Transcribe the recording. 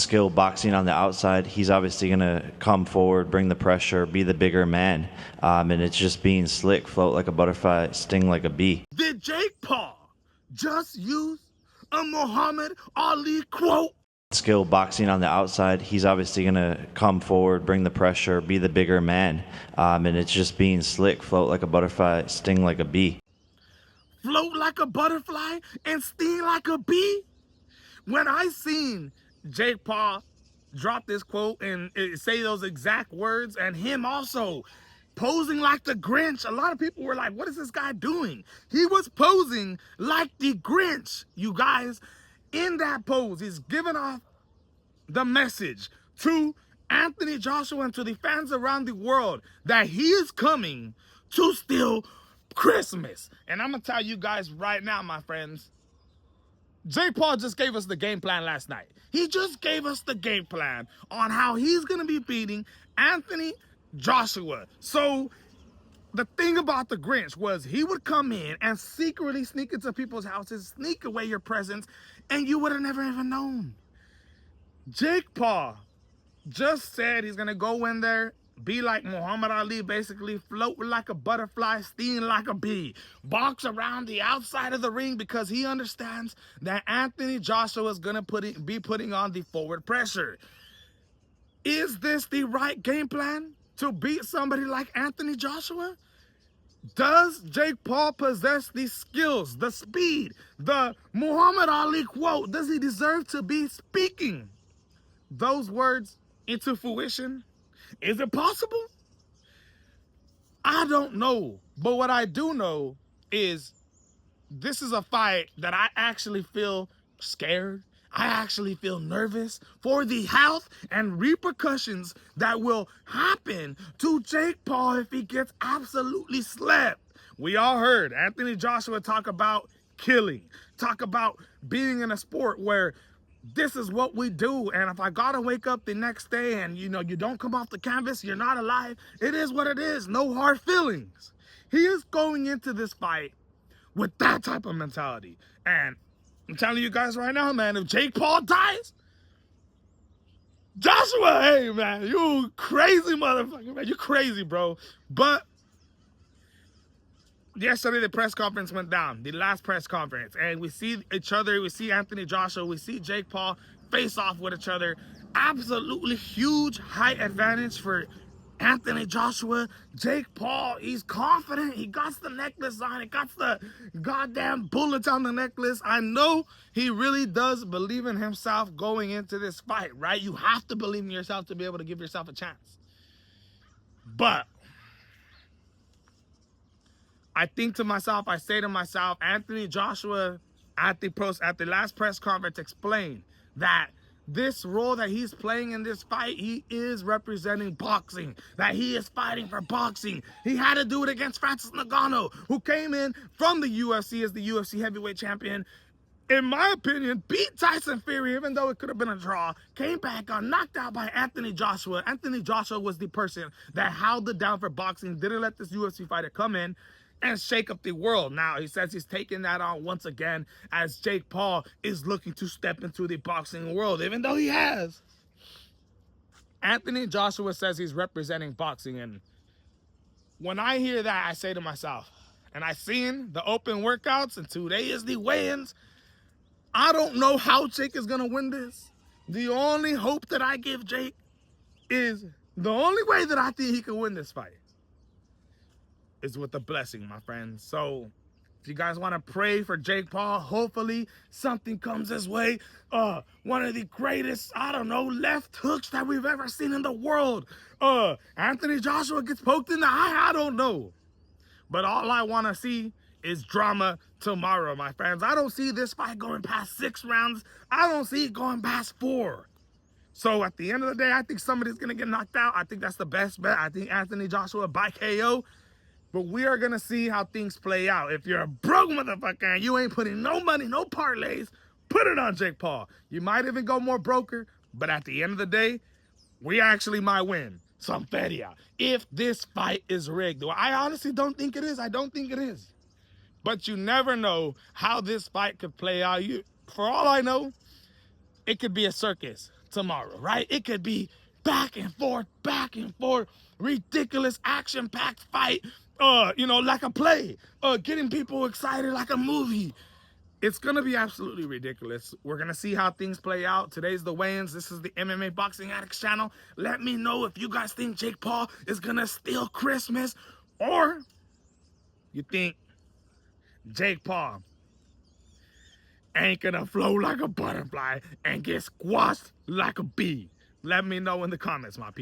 skill boxing on the outside. He's obviously going to come forward, bring the pressure, be the bigger man. And it's just being slick, float like a butterfly, sting like a bee. Did Jake Paul just use a Muhammad Ali quote? Skill boxing on the outside. He's obviously going to come forward, bring the pressure, be the bigger man. And it's just being slick, float like a butterfly, sting like a bee. Float like a butterfly and sting like a bee? When I seen Jake Paul drop this quote and say those exact words, and him also posing like the Grinch, a lot of people were like, what is this guy doing? He was posing like the Grinch, you guys. In that pose, he's giving off the message to Anthony Joshua and to the fans around the world that he is coming to steal Christmas. And I'm going to tell you guys right now, my friends, Jake Paul just gave us the game plan last night. He just gave us the game plan on how he's going to be beating Anthony Joshua. So the thing about the Grinch was he would come in and secretly sneak into people's houses, sneak away your presents, and you would have never even known. Jake Paul just said he's going to go in there, be like Muhammad Ali, basically float like a butterfly, sting like a bee, box around the outside of the ring because he understands that Anthony Joshua is going to be putting on the forward pressure. Is this the right game plan to beat somebody like Anthony Joshua? Does Jake Paul possess the skills, the speed, the Muhammad Ali quote? Does he deserve to be speaking those words into fruition? Is it possible? I don't know. But what I do know is this is a fight that I actually feel scared. I actually feel nervous for the health and repercussions that will happen to Jake Paul if he gets absolutely slept. We all heard Anthony Joshua talk about killing, talk about being in a sport where this is what we do, and if I gotta wake up the next day and you don't come off the canvas, you're not alive. It is what it is. No hard feelings. He is going into this fight with that type of mentality. And I'm telling you guys right now, man, if Jake Paul dies, Joshua, hey, man, you crazy motherfucker, man. You crazy, bro. But yesterday, the press conference went down, the last press conference, and we see each other. We see Anthony Joshua. We see Jake Paul face off with each other. Absolutely huge height advantage for Anthony Joshua. Jake Paul, he's confident. He got the necklace on. He got the goddamn bullets on the necklace. I know he really does believe in himself going into this fight, right? You have to believe in yourself to be able to give yourself a chance. But I think to myself, I say to myself, Anthony Joshua at the last press conference explained that this role that he's playing in this fight, he is representing boxing, that he is fighting for boxing. He had to do it against Francis Ngannou, who came in from the UFC as the UFC heavyweight champion. In my opinion, beat Tyson Fury, even though it could have been a draw, came back, got knocked out by Anthony Joshua. Anthony Joshua was the person that held it down for boxing, didn't let this UFC fighter come in and shake up the world. Now, he says he's taking that on once again as Jake Paul is looking to step into the boxing world, even though he has. Anthony Joshua says he's representing boxing, and when I hear that, I say to myself, and I seen the open workouts, and today is the weigh-ins, I don't know how Jake is going to win this. The only hope that I give Jake is the only way that I think he can win this fight is with a blessing, my friends. So if you guys want to pray for Jake Paul, hopefully something comes his way. One of the greatest, I don't know, left hooks that we've ever seen in the world. Anthony Joshua gets poked in the eye, I don't know. But all I want to see is drama tomorrow, my friends. I don't see this fight going past 6 rounds. I don't see it going past 4. So at the end of the day, I think somebody's going to get knocked out. I think that's the best bet. I think Anthony Joshua by KO. But we are going to see how things play out. If you're a broke motherfucker and you ain't putting no money, no parlays, put it on Jake Paul. You might even go more broker, but at the end of the day, we actually might win some feria if this fight is rigged. Well, I honestly don't think it is. I don't think it is. But you never know how this fight could play out. For all I know, it could be a circus. tomorrow, right? It could be back and forth, ridiculous action-packed fight, like a play, getting people excited like a movie. It's going to be absolutely ridiculous. We're going to see how things play out. Today's the weigh-ins. This is the MMA Boxing Addicts channel. Let me know if you guys think Jake Paul is going to steal Christmas, or you think Jake Paul ain't going to flow like a butterfly and get squashed like a bee. Let me know in the comments, my people.